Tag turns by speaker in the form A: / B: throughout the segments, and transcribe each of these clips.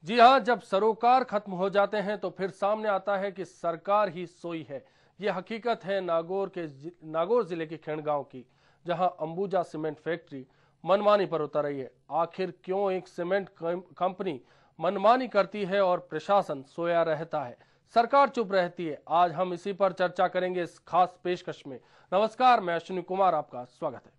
A: जी हाँ, जब सरोकार खत्म हो जाते हैं तो फिर सामने आता है कि सरकार ही सोई है। ये हकीकत है नागौर जिले के खेड़ गांव की, जहां अंबुजा सीमेंट फैक्ट्री मनमानी पर उतर रही है। आखिर क्यों एक सीमेंट कंपनी मनमानी करती है और प्रशासन सोया रहता है, सरकार चुप रहती है? आज हम इसी पर चर्चा करेंगे इस खास पेशकश में। नमस्कार, मैं अश्विनी कुमार, आपका स्वागत है।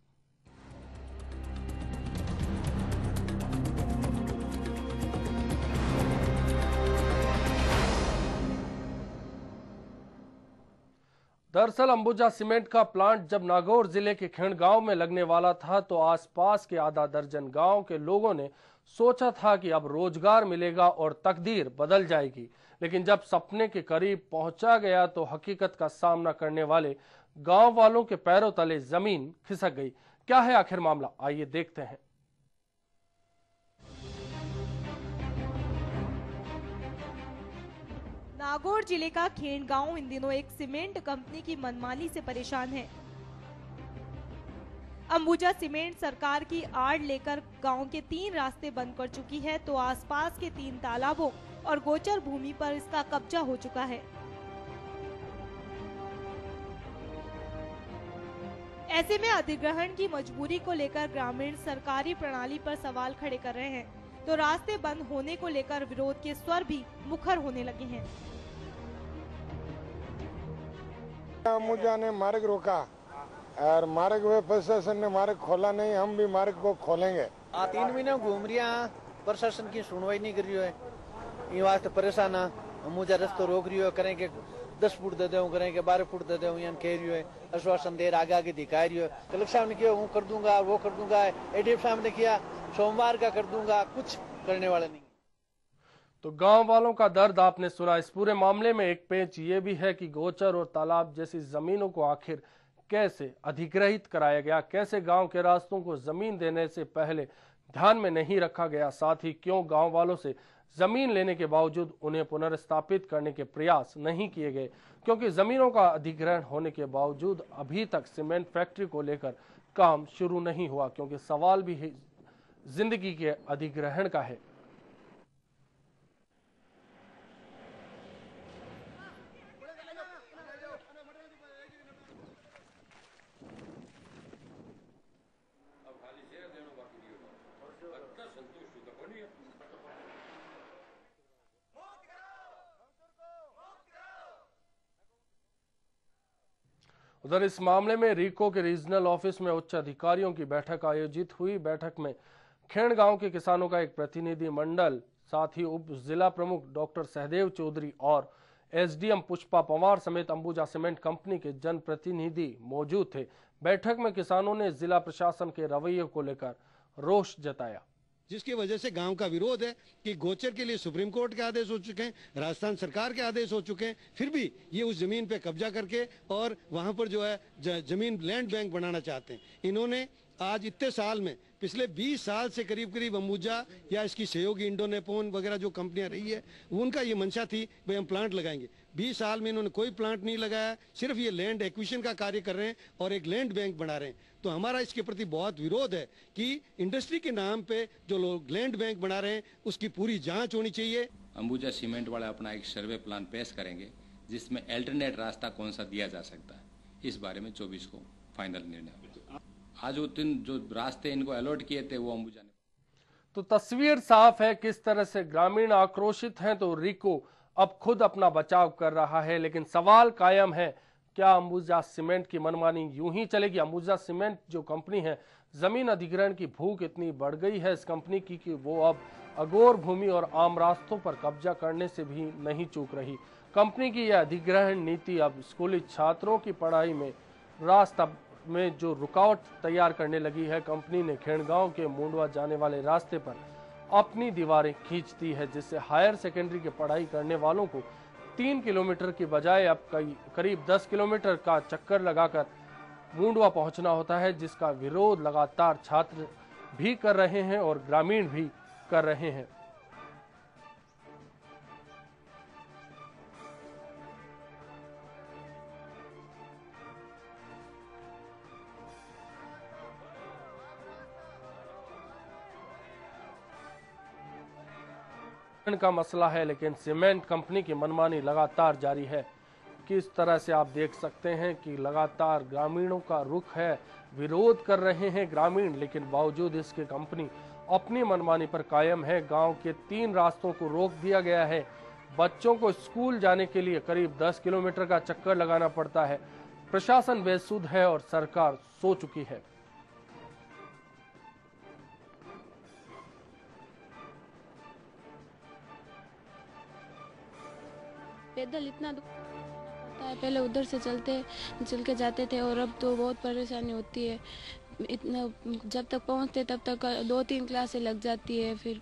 A: दरअसल अंबुजा सीमेंट का प्लांट जब नागौर जिले के खेड़ गांव में लगने वाला था तो आसपास के आधा दर्जन गांव के लोगों ने सोचा था कि अब रोजगार मिलेगा और तकदीर बदल जाएगी। लेकिन जब सपने के करीब पहुंचा गया तो हकीकत का सामना करने वाले गांव वालों के पैरों तले जमीन खिसक गई। क्या है आखिर मामला, आइए देखते हैं।
B: नागौर जिले का खेड़ गांव इन दिनों एक सीमेंट कंपनी की मनमानी से परेशान है। अंबुजा सीमेंट सरकार की आड़ लेकर गांव के 3 रास्ते बंद कर चुकी है, तो आसपास के 3 तालाबों और गोचर भूमि पर इसका कब्जा हो चुका है। ऐसे में अधिग्रहण की मजबूरी को लेकर ग्रामीण सरकारी प्रणाली पर सवाल खड़े कर रहे हैं, तो रास्ते बंद होने को लेकर विरोध के स्वर भी मुखर होने लगे हैं।
C: अंबुजा ने मार्ग रोका और मार्ग में प्रशासन ने मार्ग खोला नहीं, हम भी मार्ग को खोलेंगे।
D: 3 महीने घूम रही है, प्रशासन की सुनवाई नहीं कर रही है। ये वास्ते परेशान है। अंबुजा रास्ता रोक रही है, करेंगे 10 फुट दे दो, करेंगे 12 फुट दे दो, यहाँ कह रही है, आश्वासन दे आगे आगे दिखा रही है। कलेक्टर साहब ने किया वो कर दूंगा, वो कर दूंगा, एडीएफ साहब ने किया सोमवार का कर दूंगा, कुछ करने वाले नहीं।
A: तो गांव वालों का दर्द आपने सुना। इस पूरे मामले में एक पेच ये भी है कि गोचर और तालाब जैसी जमीनों को आखिर कैसे अधिग्रहित कराया गया, कैसे गांव के रास्तों को जमीन देने से पहले ध्यान में नहीं रखा गया, साथ ही क्यों गांव वालों से जमीन लेने के बावजूद उन्हें पुनर्स्थापित करने के प्रयास नहीं किए गए, क्योंकि जमीनों का अधिग्रहण होने के बावजूद अभी तक सीमेंट फैक्ट्री को लेकर काम शुरू नहीं हुआ, क्योंकि सवाल भी जिंदगी के अधिग्रहण का है। उधर इस मामले में रीको के रीजनल ऑफिस में उच्च अधिकारियों की बैठक आयोजित हुई। बैठक में खेड़ गांव के किसानों का एक प्रतिनिधि मंडल, साथ ही उप जिला प्रमुख डॉक्टर सहदेव चौधरी और एसडीएम पुष्पा पवार समेत अंबुजा सीमेंट कंपनी के जनप्रतिनिधि मौजूद थे। बैठक में किसानों ने जिला प्रशासन के रवैये को लेकर रोष जताया,
E: जिसकी वजह से गांव का विरोध है कि गोचर के लिए सुप्रीम कोर्ट के आदेश हो चुके हैं, राजस्थान सरकार के आदेश हो चुके हैं, फिर भी ये उस जमीन पे कब्जा करके और वहां पर जो है जमीन लैंड बैंक बनाना चाहते हैं। इन्होंने आज इतने साल में पिछले 20 साल से करीब करीब अंबुजा या इसकी सहयोगी इंडोनेपोन वगैरह जो कंपनियां रही है, उनका ये मंशा थी भाई हम प्लांट लगाएंगे। 20 साल में इन्होंने कोई प्लांट नहीं लगाया, सिर्फ ये लैंड एक्विजिशन का कार्य कर रहे हैं और एक लैंड बैंक बना रहे हैं। तो हमारा इसके प्रति बहुत विरोध है कि इंडस्ट्री के नाम पे जो लोग लैंड बैंक बना रहे हैं उसकी पूरी जांच होनी चाहिए।
F: अंबुजा सीमेंट वाले अपना एक सर्वे प्लान पेश करेंगे जिसमें अल्टरनेट रास्ता कौन सा दिया जा सकता है, इस बारे में 24 को फाइनल निर्णय होगा। आज वो 3 जो रास्ते इनको अलॉट किए थे वो अंबुजा ने।
A: तो तस्वीर साफ है किस तरह से ग्रामीण आक्रोशित हैं, तो रिको अब खुद अपना बचाव कर रहा है। लेकिन सवाल कायम है, क्या अंबुजा सीमेंट की मनमानी यूं ही चलेगी? अंबुजा सीमेंट जो कंपनी है, जमीन अधिग्रहण की भूख इतनी बढ़ गई है इस कंपनी की कि वो अब अगोर भूमि और आम रास्तों पर कब्जा करने से भी नहीं चूक रही। कंपनी की यह अधिग्रहण नीति अब स्कूली छात्रों की पढ़ाई में रास्ता में जो रुकावट तैयार करने लगी है। कंपनी ने खेड़ गांव के मुंडवा जाने वाले रास्ते पर अपनी दीवारें खींचती है, जिससे हायर सेकेंडरी की पढ़ाई करने वालों को 3 किलोमीटर की बजाय अब करीब 10 किलोमीटर का चक्कर लगाकर मुंडवा पहुंचना होता है, जिसका विरोध लगातार छात्र भी कर रहे हैं और ग्रामीण भी कर रहे हैं। का मसला है, लेकिन सीमेंट कंपनी की मनमानी लगातार जारी है। किस तरह से आप देख सकते हैं कि लगातार ग्रामीणों का रुख है, विरोध कर रहे हैं ग्रामीण, लेकिन बावजूद इसके कंपनी अपनी मनमानी पर कायम है। गांव के 3 रास्तों को रोक दिया गया है। बच्चों को स्कूल जाने के लिए करीब 10 किलोमीटर का चक्कर लगाना पड़ता है। प्रशासन बेसुध है और सरकार सो चुकी है।
G: पैदल इतना दूर होता है, पहले उधर से चल के जाते थे और अब तो बहुत परेशानी होती है। इतना जब तक पहुंचते तब तक 2-3 क्लासें लग जाती है, फिर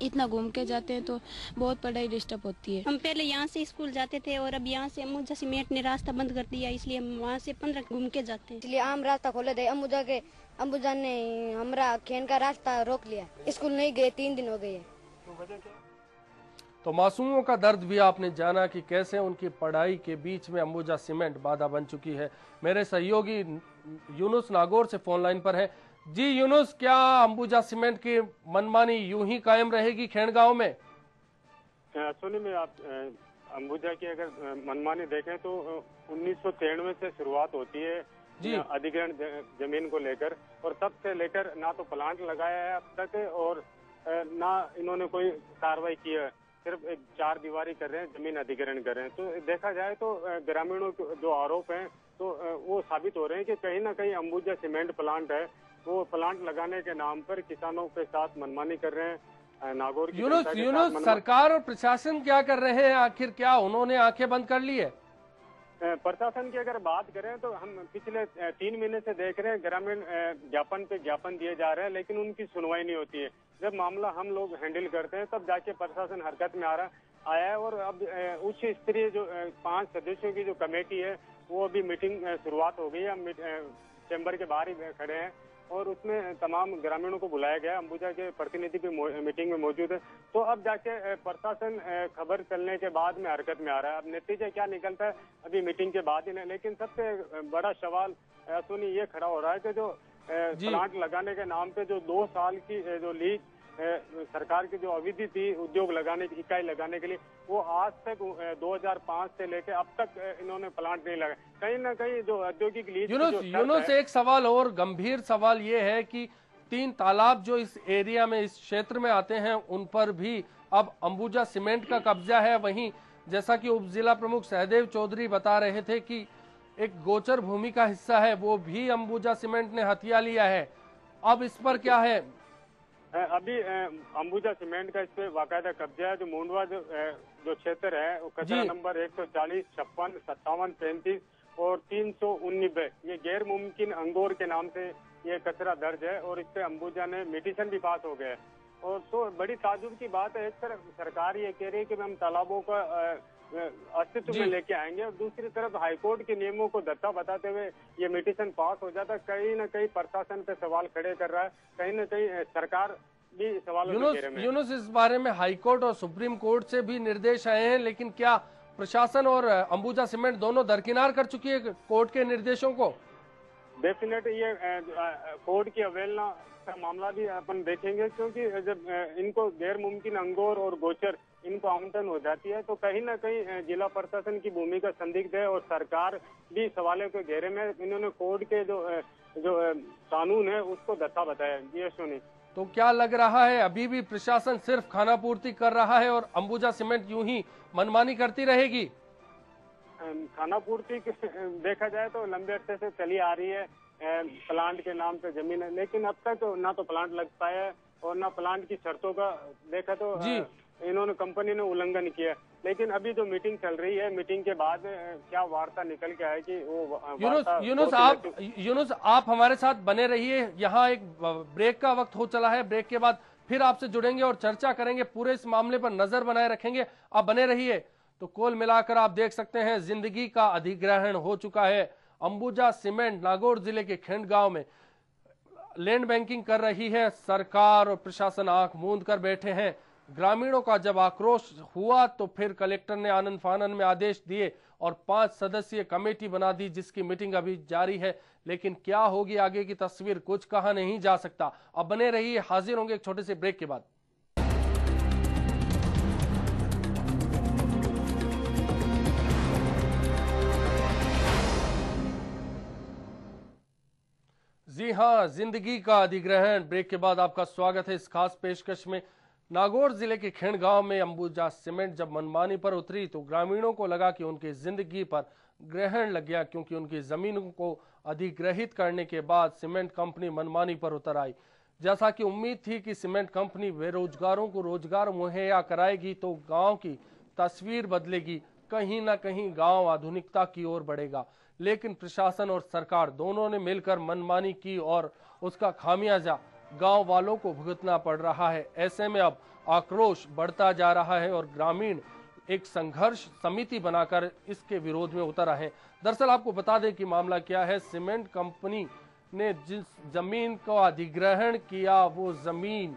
G: इतना घूम के जाते हैं तो बहुत पढ़ाई डिस्टर्ब होती है।
H: हम पहले यहाँ से स्कूल जाते थे और अब यहाँ से अम्बुजा सीमेंट ने रास्ता बंद कर दिया, इसलिए हम वहाँ से 15 घूम के जाते हैं।
I: इसलिए आम रास्ता खोले थे अम्बुजा ने हमारा खेन का रास्ता रोक लिया। स्कूल नहीं गए, 3 दिन हो गए।
A: तो मासूमों का दर्द भी आपने जाना कि कैसे उनकी पढ़ाई के बीच में अंबुजा सीमेंट बाधा बन चुकी है। मेरे सहयोगी यूनुस नागौर से फोन लाइन पर है। जी यूनुस, क्या अंबुजा सीमेंट की मनमानी यूं ही कायम रहेगी खेड़ गांव में?
J: सुनिए, में आप अंबुजा की अगर मनमानी देखें तो 1993 से शुरुआत होती है अधिग्रहण जमीन को लेकर, और तब से लेकर ना तो प्लांट लगाया है अब तक और ना इन्होंने कोई कार्रवाई की है। सिर्फ एक 4 दीवारी कर रहे हैं, जमीन अधिग्रहण कर रहे हैं। तो देखा जाए तो ग्रामीणों के जो आरोप हैं तो वो साबित हो रहे हैं कि कहीं ना कहीं अंबुजा सीमेंट प्लांट है, वो प्लांट लगाने के नाम पर किसानों के साथ मनमानी कर रहे हैं। नागौर की
A: यूनुस, सरकार और प्रशासन क्या कर रहे हैं? आखिर क्या उन्होंने आंखें बंद कर ली है?
J: प्रशासन की अगर बात करें तो हम पिछले 3 महीने से देख रहे हैं ग्रामीण ज्ञापन पे ज्ञापन दिए जा रहे हैं, लेकिन उनकी सुनवाई नहीं होती है। जब मामला हम लोग हैंडल करते हैं तब जाके प्रशासन हरकत में आया है। और अब उच्च स्तरीय जो 5 सदस्यों की जो कमेटी है वो अभी मीटिंग शुरुआत हो गई है। हम चैम्बर के बाहर ही खड़े हैं और उसमें तमाम ग्रामीणों को बुलाया गया। अंबुजा के प्रतिनिधि भी मीटिंग में मौजूद है। तो अब जाके प्रशासन खबर चलने के बाद में हरकत में आ रहा है। अब नतीजा क्या निकलता है अभी मीटिंग के बाद ही नहीं। लेकिन सबसे बड़ा सवाल सुनी ये खड़ा हो रहा है कि जो प्लांट लगाने के नाम पे जो 2 साल की जो लीज सरकार की जो अवधि थी उद्योग लगाने की, इकाई लगाने के लिए, वो आज तक 2005 से लेकर अब तक इन्होंने प्लांट नहीं लगाया। कहीं ना कहीं जो औद्योगिक लीज
A: यूनुस, एक सवाल और गंभीर सवाल ये है कि 3 तालाब जो इस एरिया में, इस क्षेत्र में आते हैं, उन पर भी अब अंबुजा सीमेंट का कब्जा है। वहीं जैसा कि उप जिला प्रमुख सहदेव चौधरी बता रहे थे कि एक गोचर भूमि का हिस्सा है, वो भी अंबुजा सीमेंट ने हथिया लिया है। अब इस पर क्या है?
J: अभी अंबुजा सीमेंट का इस पे बाकायदा कब्जा है। जो मुंडवा जो क्षेत्र है वो कचरा नंबर 140, 56, 57, 35 और 319 ये गैर मुमकिन अंगोर के नाम से ये कचरा दर्ज है और इस पे अंबुजा ने मिटिशन भी पास हो गया है। और तो बड़ी ताजुब की बात है, एक तरफ सरकार ये कह रही है कि हम तालाबों का अस्तित्व में लेके आएंगे और दूसरी तरफ हाईकोर्ट के नियमों को धत्ता बताते हुए ये मिटिशन पास हो जाता है। कहीं ना कहीं प्रशासन पे सवाल खड़े कर रहा है, कहीं ना कहीं सरकार भी सवालों के घेरे में।
A: यूनुस, इस बारे में हाईकोर्ट और सुप्रीम कोर्ट से भी निर्देश आए हैं, लेकिन क्या प्रशासन और अंबुजा सीमेंट दोनों दरकिनार कर चुकी है कोर्ट के निर्देशों को?
J: डेफिनेट ये कोर्ट की अवहेलना का मामला भी अपन देखेंगे, क्योंकि जब इनको गैर मुमकिन अंगोर और गोचर इनको आवंटन हो जाती है तो कहीं ना कहीं जिला प्रशासन की भूमिका संदिग्ध है और सरकार भी सवालों के घेरे में। इन्होंने कोर्ट के जो कानून है उसको धत्ता बताया। ये सुनी
A: तो क्या लग रहा है अभी भी प्रशासन सिर्फ खाना पूर्ति कर रहा है और अंबुजा सीमेंट यूं ही मनमानी करती रहेगी?
J: खाना पूर्ति देखा जाए तो लंबे अरसे से चली आ रही है प्लांट के नाम पे जमीन है, लेकिन अब तक ना तो प्लांट लग पाया है और ना प्लांट की शर्तों का देखा तो इन्होंने कंपनी ने उल्लंघन किया। लेकिन अभी जो मीटिंग चल रही है, मीटिंग के बाद क्या वार्ता निकल के आएगी वो
A: यूनुस आप हमारे साथ बने रहिए। यहाँ एक ब्रेक का वक्त हो चला है, ब्रेक के बाद फिर आपसे जुड़ेंगे और चर्चा करेंगे, पूरे इस मामले पर नजर बनाए रखेंगे। आप बने रहिए। तो कुल मिलाकर आप देख सकते हैं जिंदगी का अधिग्रहण हो चुका है। अंबुजा सीमेंट नागौर जिले के खेंड गांव में लैंड बैंकिंग कर रही है। सरकार और प्रशासन आंख मूंद कर बैठे हैं। ग्रामीणों का जब आक्रोश हुआ तो फिर कलेक्टर ने आनन फानन में आदेश दिए और 5 सदस्यीय कमेटी बना दी, जिसकी मीटिंग अभी जारी है। लेकिन क्या होगी आगे की तस्वीर कुछ कहा नहीं जा सकता। अब बने रहिए, हाजिर होंगे एक छोटे से ब्रेक के बाद। हां, जिंदगी का अधिग्रहण। ब्रेक के बाद आपका स्वागत है इस खास पेशकश में। नागौर जिले के खिंड गांव में अंबुजा सीमेंट जब मनमानी पर उतरी तो ग्रामीणों को लगा कि उनकी जिंदगी पर ग्रहण लग गया, क्योंकि उनकी जमीनों को अधिग्रहित करने के बाद सीमेंट कंपनी मनमानी पर उतर आई। जैसा कि उम्मीद थी कि सीमेंट कंपनी बेरोजगारों को रोजगार मुहैया कराएगी तो गांव की तस्वीर बदलेगी, कहीं ना कहीं गांव आधुनिकता की ओर बढ़ेगा। लेकिन प्रशासन और सरकार दोनों ने मिलकर मनमानी की और उसका खामियाजा गांव वालों को भुगतना पड़ रहा है। ऐसे में अब आक्रोश बढ़ता जा रहा है और ग्रामीण एक संघर्ष समिति बनाकर इसके विरोध में उतर आए हैं। दरअसल आपको बता दें कि मामला क्या है। सीमेंट कंपनी ने जिस जमीन का अधिग्रहण किया वो जमीन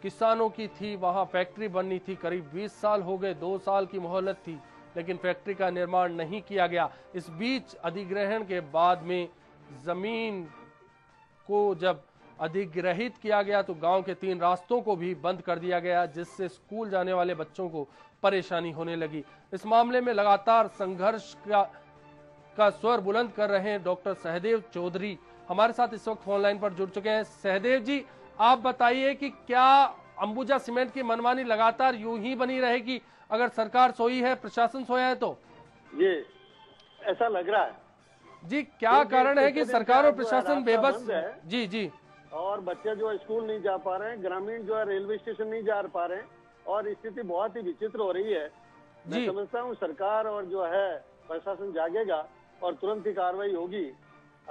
A: किसानों की थी, वहां फैक्ट्री बननी थी। करीब 20 साल हो गए, 2 साल की मोहलत थी, लेकिन फैक्ट्री का निर्माण नहीं किया गया। इस बीच अधिग्रहण के बाद में जमीन को जब अधिग्रहित किया गया तो गांव के 3 रास्तों को भी बंद कर दिया गया, जिससे स्कूल जाने वाले बच्चों को परेशानी होने लगी। इस मामले में लगातार संघर्ष का स्वर बुलंद कर रहे हैं डॉक्टर सहदेव चौधरी हमारे साथ इस वक्त फोन लाइन पर जुड़ चुके हैं। सहदेव जी, आप बताइए कि क्या अंबुजा सीमेंट की मनमानी लगातार यूं ही बनी रहेगी अगर सरकार सोई है, प्रशासन सोया है तो?
K: ये ऐसा लग रहा है
A: जी। क्या कारण है कि सरकार और प्रशासन बेबस? जी जी।
K: और बच्चे जो है स्कूल नहीं जा पा रहे हैं, ग्रामीण जो है रेलवे स्टेशन नहीं जा पा रहे हैं और स्थिति बहुत ही विचित्र हो रही है। मैं समझता हूँ सरकार और जो है प्रशासन जागेगा और तुरंत ही कार्रवाई होगी।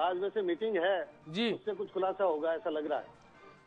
K: आज वैसे मीटिंग है जी, उससे कुछ खुलासा होगा ऐसा लग रहा है।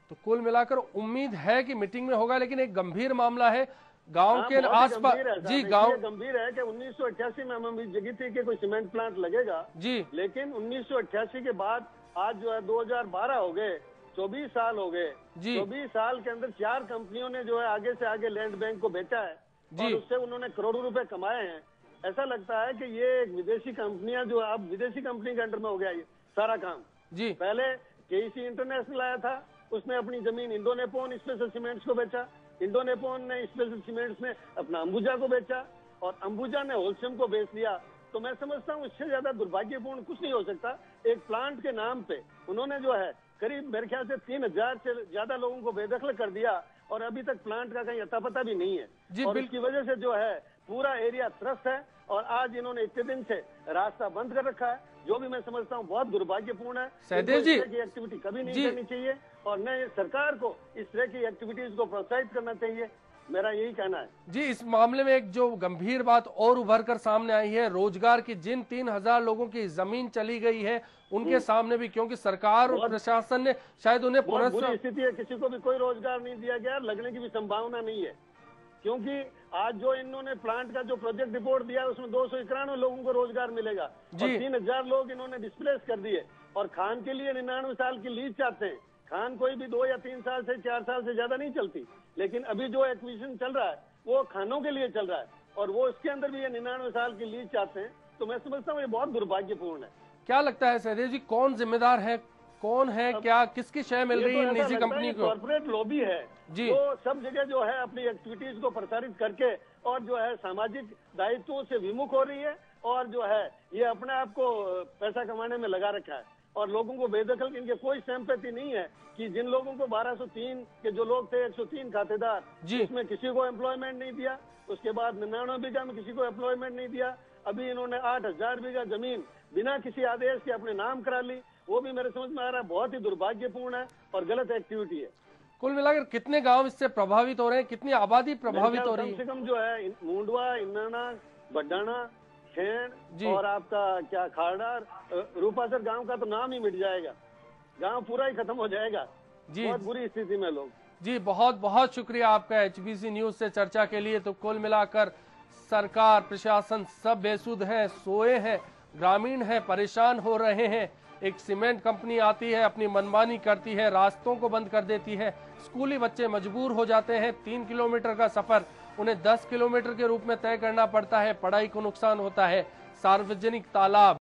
A: तो कुल मिलाकर उम्मीद है कि मीटिंग में होगा, लेकिन एक गंभीर मामला है गांव के आसपास। जी, गांव
K: गंभीर है कि 1988 में हमें जगी थी कि कोई सीमेंट प्लांट लगेगा जी, लेकिन 1988 के बाद आज जो है 2012 हो गए, 24 साल हो गए जी। 24 साल के अंदर 4 कंपनियों ने जो है आगे से आगे लैंड बैंक को बेचा है जी, और उससे उन्होंने करोड़ों रुपए कमाए हैं। ऐसा लगता है कि ये एक विदेशी कंपनियां जो अब विदेशी कंपनी के अंडर में हो गया ये सारा काम जी। पहले केईसी इंटरनेशनल आया था, उसने अपनी जमीन इंडोनेपोन स्पेशल सीमेंट्स को बेचा, इंडोनेपोन ने स्पेशल सीमेंट्स ने अपना अंबुजा को बेचा और अंबुजा ने होलसेम को बेच लिया। तो मैं समझता हूँ इससे ज्यादा दुर्भाग्यपूर्ण कुछ नहीं हो सकता। एक प्लांट के नाम पे उन्होंने जो है करीब मेरे ख्याल से 3000 से ज्यादा लोगों को बेदखल कर दिया और अभी तक प्लांट का कहीं अता पता भी नहीं है और इसकी वजह से जो है पूरा एरिया त्रस्त है और आज इन्होंने इतने दिन से रास्ता बंद कर रखा है, जो भी मैं समझता हूँ बहुत दुर्भाग्यपूर्ण है।
A: सहदेव जी,
K: की एक्टिविटी कभी नहीं करनी चाहिए और न सरकार को इस तरह की एक्टिविटीज को प्रोत्साहित करना चाहिए, मेरा यही कहना है
A: जी। इस मामले में एक जो गंभीर बात और उभर कर सामने आई है, रोजगार की जिन 3000 लोगों की जमीन चली गई है उनके सामने भी, क्योंकि सरकार और प्रशासन ने शायद उन्हें
K: बुरी स्थिति है, किसी को भी कोई रोजगार नहीं दिया गया, लगने की भी संभावना नहीं है। क्योंकि आज जो इन्होंने प्लांट का जो प्रोजेक्ट रिपोर्ट दिया उसमें 291 लोगों को रोजगार मिलेगा और 3000 लोग इन्होंने डिस्प्लेस कर दिए और खान के लिए 99 साल की लीज चाहते हैं। खान कोई भी 2 या 3 साल से 4 साल से ज्यादा नहीं चलती, लेकिन अभी जो एक्विजिशन चल रहा है वो खानों के लिए चल रहा है और वो इसके अंदर भी ये 99 साल की लीज चाहते हैं। तो मैं समझता हूँ ये बहुत दुर्भाग्यपूर्ण है।
A: क्या लगता है सहदेव जी, कौन जिम्मेदार है, कौन है, क्या किसकी शय मिल रही है निजी कंपनी को?
K: कॉर्पोरेट लॉबी है जी, तो सब जगह जो है अपनी एक्टिविटीज को प्रसारित करके और जो है सामाजिक दायित्वों से विमुख हो रही है और जो है ये अपने आप को पैसा कमाने में लगा रखा है और लोगों को बेदखल, इनके कोई सिंपैथी नहीं है कि जिन लोगों को 1203 के जो लोग थे 103 खातेदार, उसमें किसी को एम्प्लॉयमेंट नहीं दिया। उसके बाद 99 बीघा में किसी को एम्प्लॉयमेंट नहीं दिया। अभी इन्होंने 8000 बीघा जमीन बिना किसी आदेश के अपने नाम करा ली, वो भी मेरे समझ में आ रहा है बहुत ही दुर्भाग्यपूर्ण है और गलत एक्टिविटी है।
A: कुल मिलाकर कितने गांव इससे प्रभावित हो रहे हैं, कितनी आबादी प्रभावित हो रही है?
K: कम से कम जो है मुंडवा, इन्नाना, बड्डाना, खेण और आपका क्या खारडार, रूपासर गांव का तो नाम ही मिट जाएगा, गांव पूरा ही खत्म हो जाएगा जी। बहुत बुरी स्थिति में लोग
A: जी। बहुत बहुत शुक्रिया आपका HBC न्यूज से चर्चा के लिए। तो कुल मिलाकर सरकार, प्रशासन सब बेसुध है, सोए हैं, ग्रामीण है, परेशान हो रहे हैं। एक सीमेंट कंपनी आती है, अपनी मनमानी करती है, रास्तों को बंद कर देती है, स्कूली बच्चे मजबूर हो जाते हैं। 3 किलोमीटर का सफर उन्हें 10 किलोमीटर के रूप में तय करना पड़ता है, पढ़ाई को नुकसान होता है। सार्वजनिक तालाब